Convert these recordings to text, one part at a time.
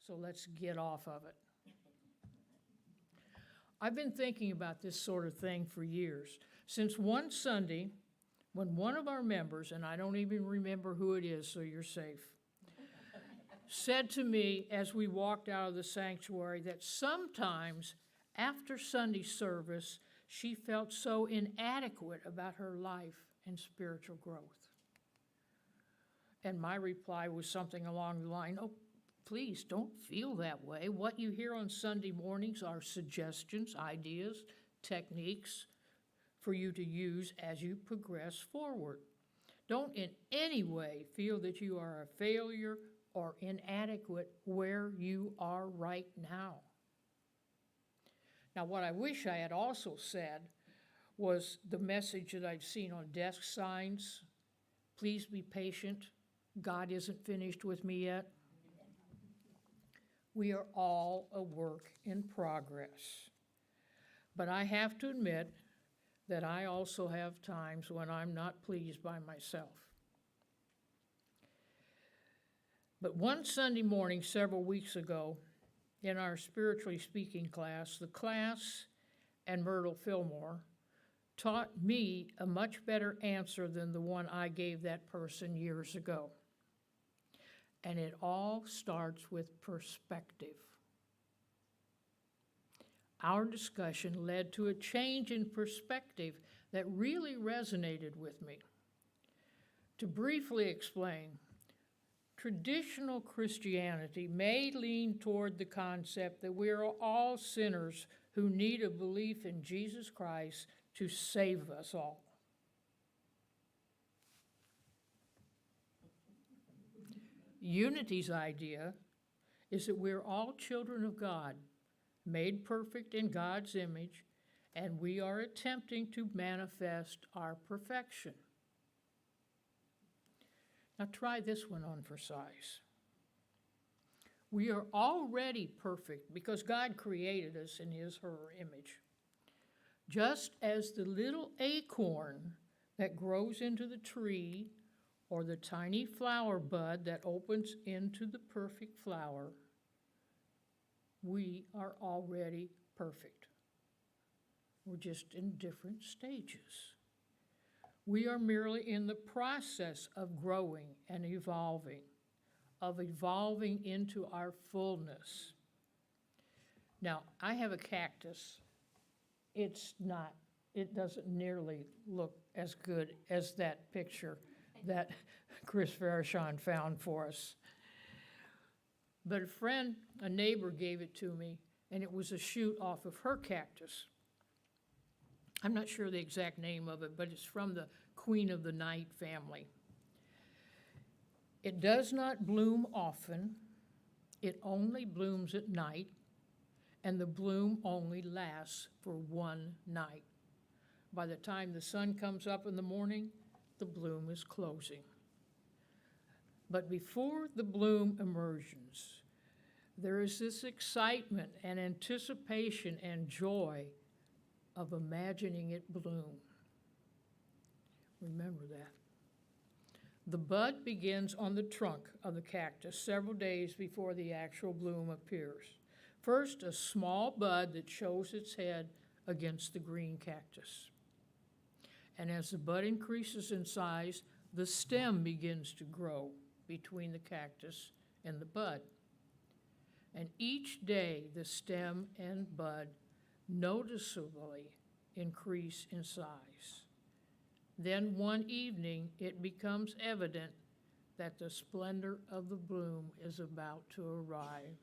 so let's get off of it. I've been thinking about this sort of thing for years. Since one Sunday, when one of our members, and I don't even remember who it is, so you're safe, said to me as we walked out of the sanctuary that sometimes after Sunday service, she felt so inadequate about her life and spiritual growth. And my reply was something along the line, oh, please don't feel that way. What you hear on Sunday mornings are suggestions, ideas, techniques for you to use as you progress forward. Don't in any way feel that you are a failure or inadequate where you are right now. Now, what I wish I had also said was the message that I've seen on desk signs, please be patient, God isn't finished with me yet. We are all a work in progress. But I have to admit that I also have times when I'm not pleased by myself. But one Sunday morning several weeks ago, in our spiritually speaking class, the class and Myrtle Fillmore taught me a much better answer than the one I gave that person years ago. And it all starts with perspective. Our discussion led to a change in perspective that really resonated with me. To briefly explain, traditional Christianity may lean toward the concept that we are all sinners who need a belief in Jesus Christ to save us all. Unity's idea is that we're all children of God, made perfect in God's image, and we are attempting to manifest our perfection. Now try this one on for size. We are already perfect because God created us in his or her image. Just as the little acorn that grows into the tree or the tiny flower bud that opens into the perfect flower, we are already perfect. We're just in different stages. We are merely in the process of growing and evolving into our fullness. Now, I have a cactus. It doesn't nearly look as good as that picture that Chris Farashon found for us. But a neighbor gave it to me, and it was a shoot off of her cactus. I'm not sure the exact name of it, but it's from the Queen of the Night family. It does not bloom often. It only blooms at night, and the bloom only lasts for one night. By the time the sun comes up in the morning, the bloom is closing. But before the bloom emerges, there is this excitement and anticipation and joy of imagining it bloom. Remember that. The bud begins on the trunk of the cactus several days before the actual bloom appears. First, a small bud that shows its head against the green cactus. And as the bud increases in size, the stem begins to grow between the cactus and the bud. And each day, the stem and bud noticeably increase in size. Then one evening, it becomes evident that the splendor of the bloom is about to arrive.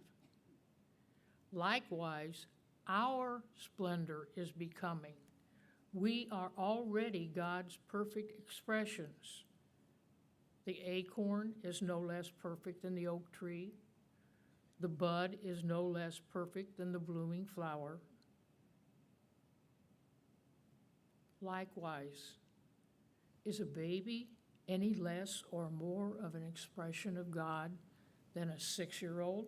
Likewise, our splendor is becoming. We are already God's perfect expressions. The acorn is no less perfect than the oak tree. The bud is no less perfect than the blooming flower. Likewise, is a baby any less or more of an expression of God than a 6-year-old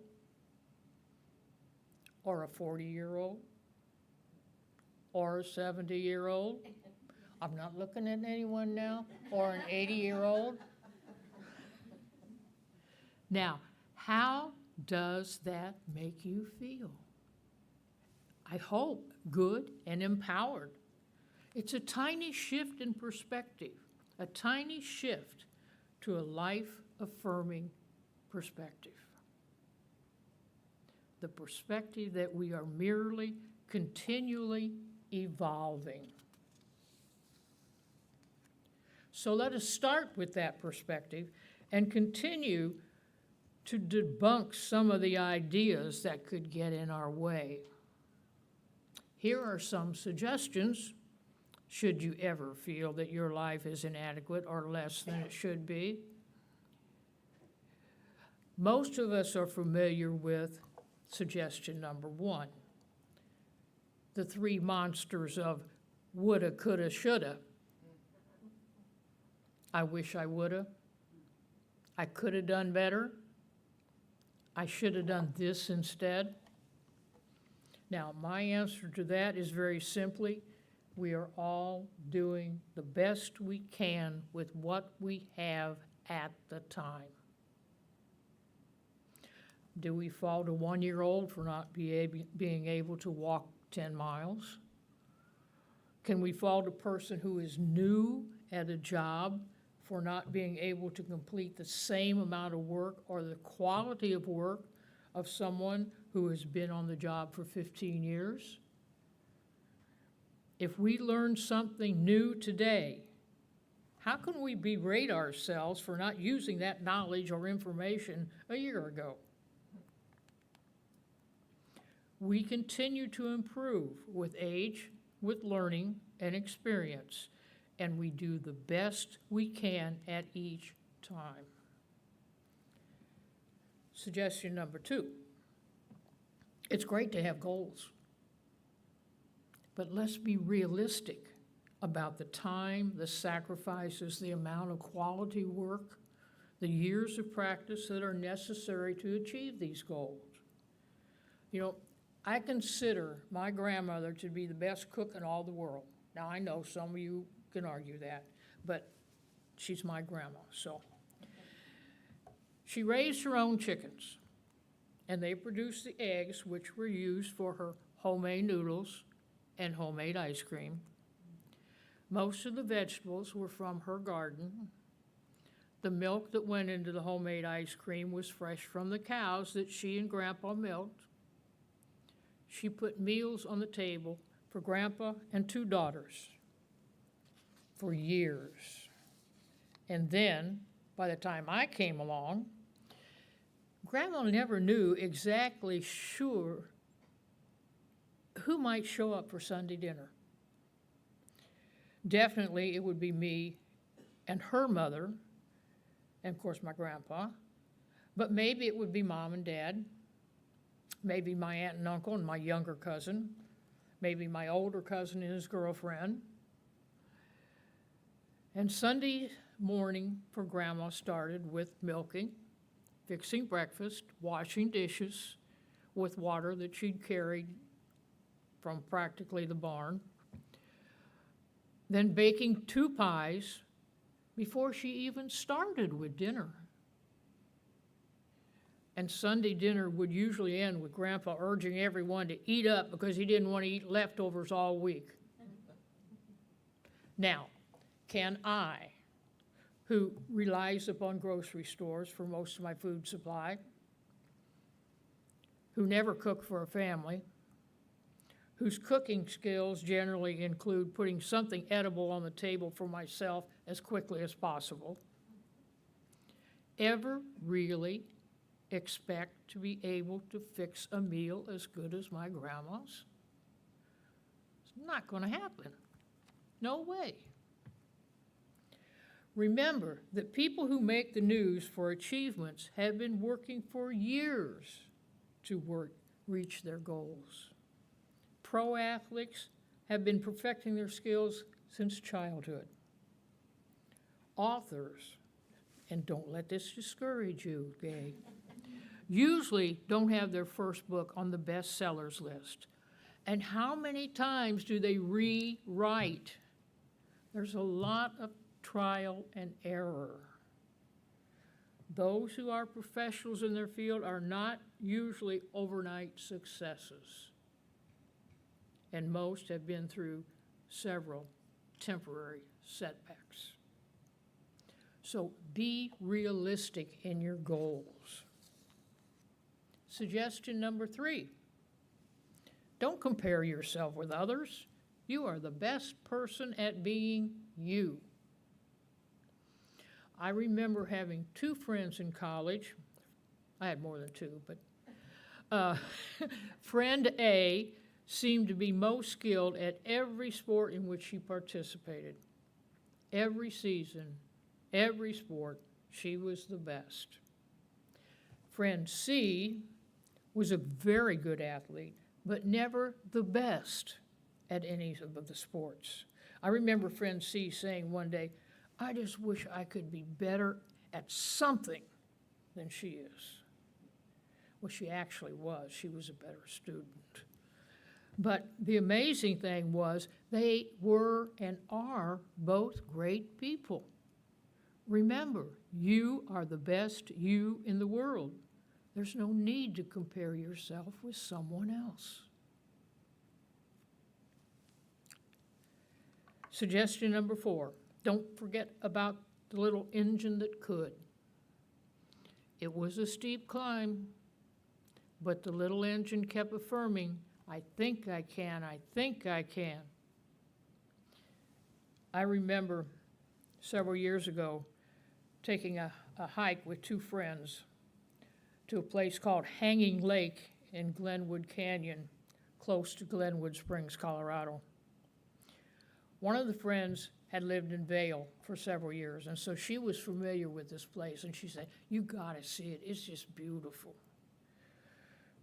or a 40-year-old or a 70-year-old? I'm not looking at anyone now, or an 80-year-old. Now, how does that make you feel? I hope good and empowered. It's a tiny shift in perspective, a tiny shift to a life-affirming perspective. The perspective that we are merely continually evolving. So let us start with that perspective and continue to debunk some of the ideas that could get in our way. Here are some suggestions, should you ever feel that your life is inadequate or less than it should be. Most of us are familiar with suggestion number 1, the 3 monsters of woulda, coulda, shoulda. I wish I woulda. I could have done better. I should have done this instead. Now, my answer to that is very simply, we are all doing the best we can with what we have at the time. Do we fault a 1-year-old for not being able to walk 10 miles? Can we fault a person who is new at a job for not being able to complete the same amount of work or the quality of work of someone who has been on the job for 15 years? If we learn something new today, how can we berate ourselves for not using that knowledge or information a year ago? We continue to improve with age, with learning and experience, and we do the best we can at each time. Suggestion number 2. It's great to have goals, but let's be realistic about the time, the sacrifices, the amount of quality work, the years of practice that are necessary to achieve these goals. You know, I consider my grandmother to be the best cook in all the world. Now, I know some of you can argue that, but she's my grandma, so. She raised her own chickens, and they produced the eggs which were used for her homemade noodles and homemade ice cream. Most of the vegetables were from her garden. The milk that went into the homemade ice cream was fresh from the cows that she and Grandpa milked. She put meals on the table for Grandpa and 2 daughters for years. And then, by the time I came along, Grandma never knew exactly sure who might show up for Sunday dinner. Definitely it would be me and her mother, and of course my grandpa, but maybe it would be Mom and Dad, maybe my aunt and uncle and my younger cousin, maybe my older cousin and his girlfriend. And Sunday morning for Grandma started with milking, fixing breakfast, washing dishes with water that she'd carried from practically the barn, then baking 2 pies before she even started with dinner. And Sunday dinner would usually end with Grandpa urging everyone to eat up because he didn't want to eat leftovers all week. Now, can I, who relies upon grocery stores for most of my food supply, who never cook for a family, whose cooking skills generally include putting something edible on the table for myself as quickly as possible, ever really expect to be able to fix a meal as good as my grandma's? It's not going to happen. No way. Remember that people who make the news for achievements have been working for years to reach their goals. Pro athletes have been perfecting their skills since childhood. Authors, and don't let this discourage you, Gay, usually don't have their first book on the bestsellers list. And how many times do they rewrite? There's a lot of trial and error. those who are professionals in their field are not usually overnight successes. And most have been through several temporary setbacks. So be realistic in your goals. Suggestion number 3, don't compare yourself with others. You are the best person at being you. I remember having 2 friends in college. I had more than 2, but friend A seemed to be most skilled at every sport in which she participated. Every season, every sport, she was the best. Friend C was a very good athlete, but never the best at any of the sports. I remember friend C saying one day, I just wish I could be better at something than she is. Well, she actually was. She was a better student. But the amazing thing was they were and are both great people. Remember, you are the best you in the world. There's no need to compare yourself with someone else. Suggestion number 4, don't forget about the little engine that could. It was a steep climb, but the little engine kept affirming, I think I can, I think I can. I remember several years ago taking a hike with 2 friends to a place called Hanging Lake in Glenwood Canyon, close to Glenwood Springs, Colorado. One of the friends had lived in Vail for several years, and so she was familiar with this place, and she said, you gotta see it, it's just beautiful.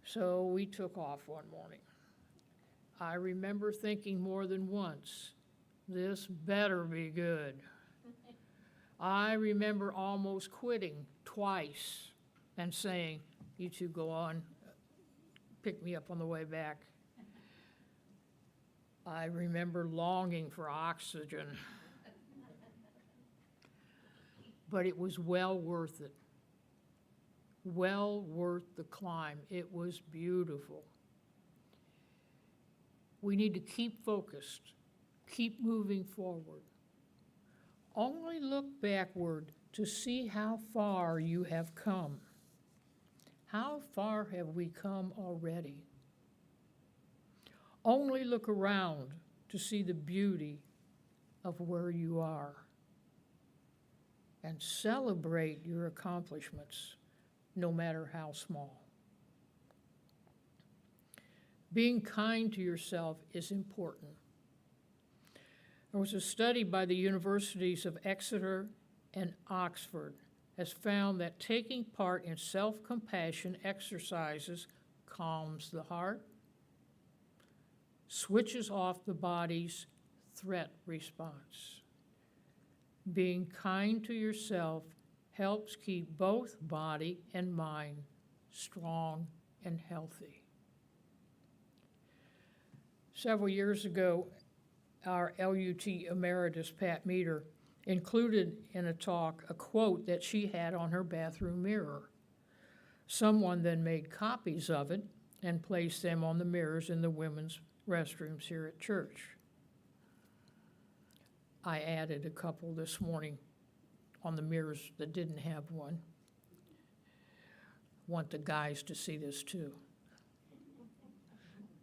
So we took off one morning. I remember thinking more than once, this better be good. I remember almost quitting twice and saying, you 2 go on, pick me up on the way back. I remember longing for oxygen. But it was well worth it. Well worth the climb. It was beautiful. We need to keep focused, keep moving forward. Only look backward to see how far you have come. How far have we come already? Only look around to see the beauty of where you are and celebrate your accomplishments, no matter how small. Being kind to yourself is important. There was a study by the universities of Exeter and Oxford has found that taking part in self-compassion exercises calms the heart, switches off the body's threat response. Being kind to yourself helps keep both body and mind strong and healthy. Several years ago, our LUT emeritus, Pat Meter, included in a talk a quote that she had on her bathroom mirror. Someone then made copies of it and placed them on the mirrors in the women's restrooms here at church. I added a couple this morning on the mirrors that didn't have one. Want the guys to see this too.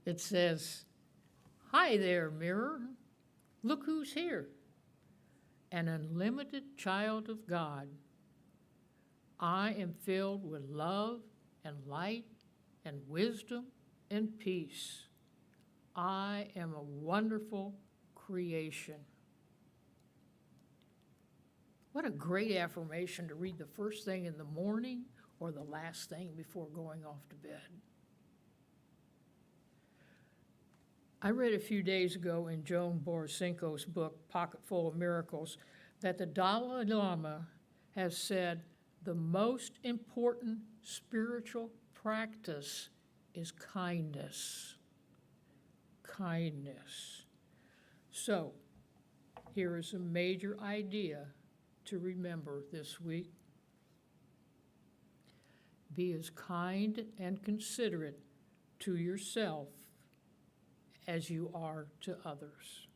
It says, "Hi there, mirror. Look who's here. An unlimited child of God. I am filled with love and light and wisdom and peace. I am a wonderful creation." What a great affirmation to read the first thing in the morning or the last thing before going off to bed. I read a few days ago in Joan Borysenko's book, Pocket Full of Miracles, that the Dalai Lama has said the most important spiritual practice is kindness. Kindness. So, here is a major idea to remember this week. Be as kind and considerate to yourself as you are to others,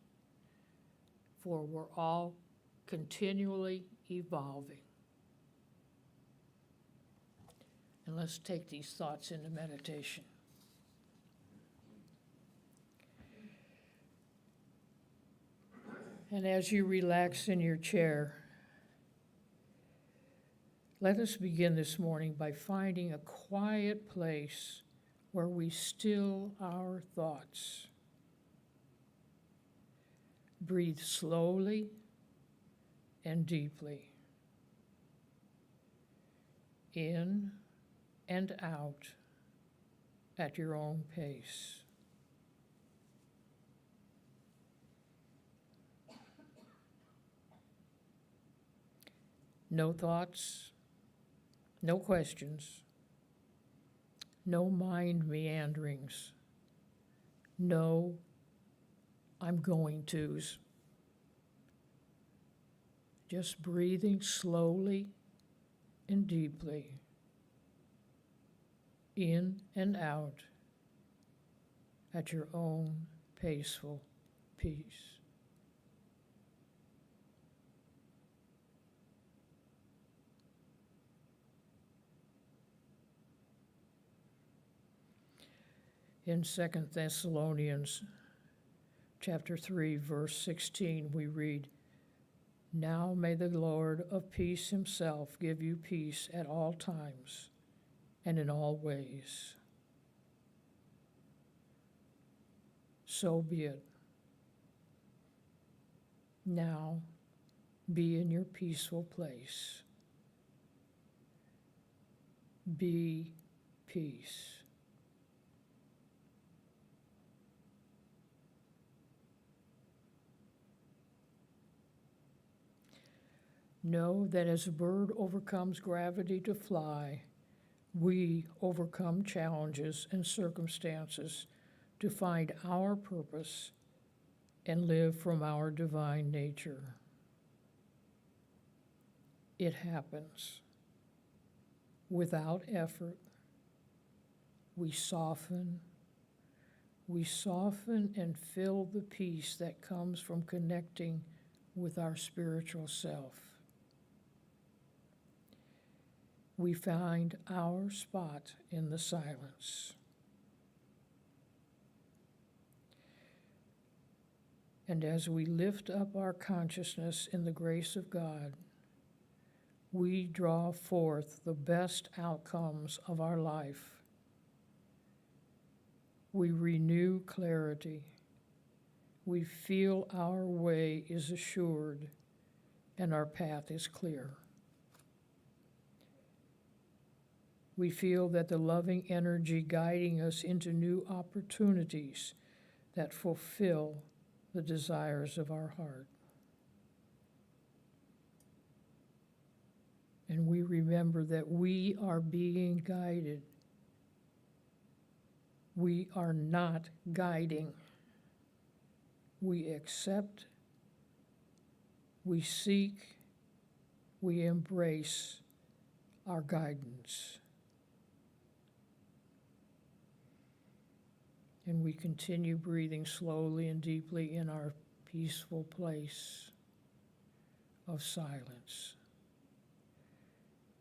for we're all continually evolving. And let's take these thoughts into meditation. And as you relax in your chair, let us begin this morning by finding a quiet place where we still our thoughts. Breathe slowly and deeply, in and out at your own pace. No thoughts, no questions, no mind meanderings, no I'm going to's. Just breathing slowly and deeply, in and out at your own paceful peace. In 2 Thessalonians chapter 3, verse 16, we read, "Now may the Lord of peace himself give you peace at all times and in all ways." So be it. Now be in your peaceful place. Be peace. Know that as a bird overcomes gravity to fly, we overcome challenges and circumstances to find our purpose and live from our divine nature. It happens. Without effort, we soften and feel the peace that comes from connecting with our spiritual self. We find our spot in the silence. And as we lift up our consciousness in the grace of God, we draw forth the best outcomes of our life. We renew clarity. We feel our way is assured and our path is clear. We feel that the loving energy guiding us into new opportunities that fulfill the desires of our heart. And we remember that we are being guided. We are not guiding. We accept, we seek, we embrace our guidance. And we continue breathing slowly and deeply in our peaceful place of silence.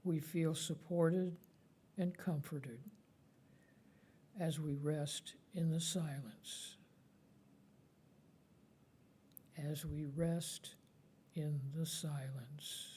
We feel supported and comforted as we rest in the silence. As we rest in the silence.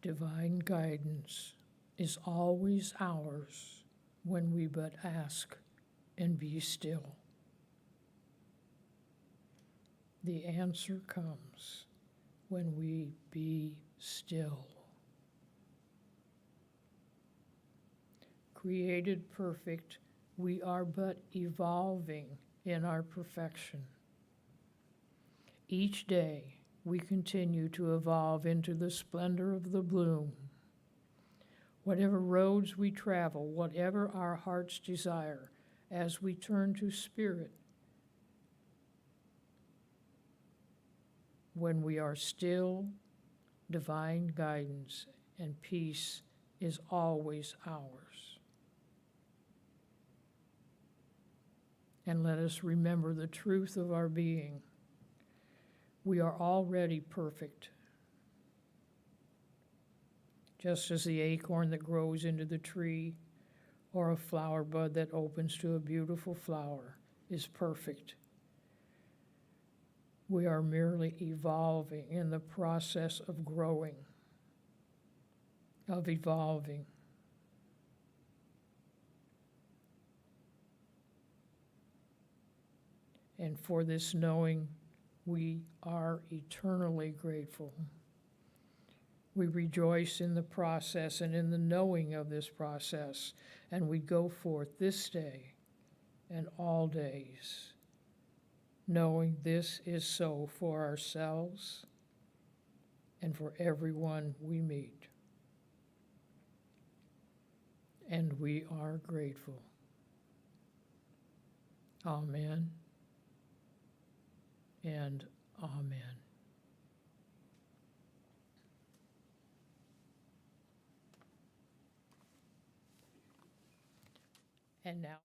Divine guidance is always ours when we but ask and be still. The answer comes when we be still. Created perfect, we are but evolving in our perfection. Each day, we continue to evolve into the splendor of the bloom. Whatever roads we travel, whatever our hearts desire, as we turn to Spirit, when we are still, divine guidance and peace is always ours. And let us remember the truth of our being. We are already perfect. Just as the acorn that grows into the tree or a flower bud that opens to a beautiful flower is perfect. We are merely evolving in the process of growing, of evolving. And for this knowing, we are eternally grateful. We rejoice in the process and in the knowing of this process, and we go forth this day and all days, knowing this is so for ourselves and for everyone we meet. And we are grateful. Amen and amen. And now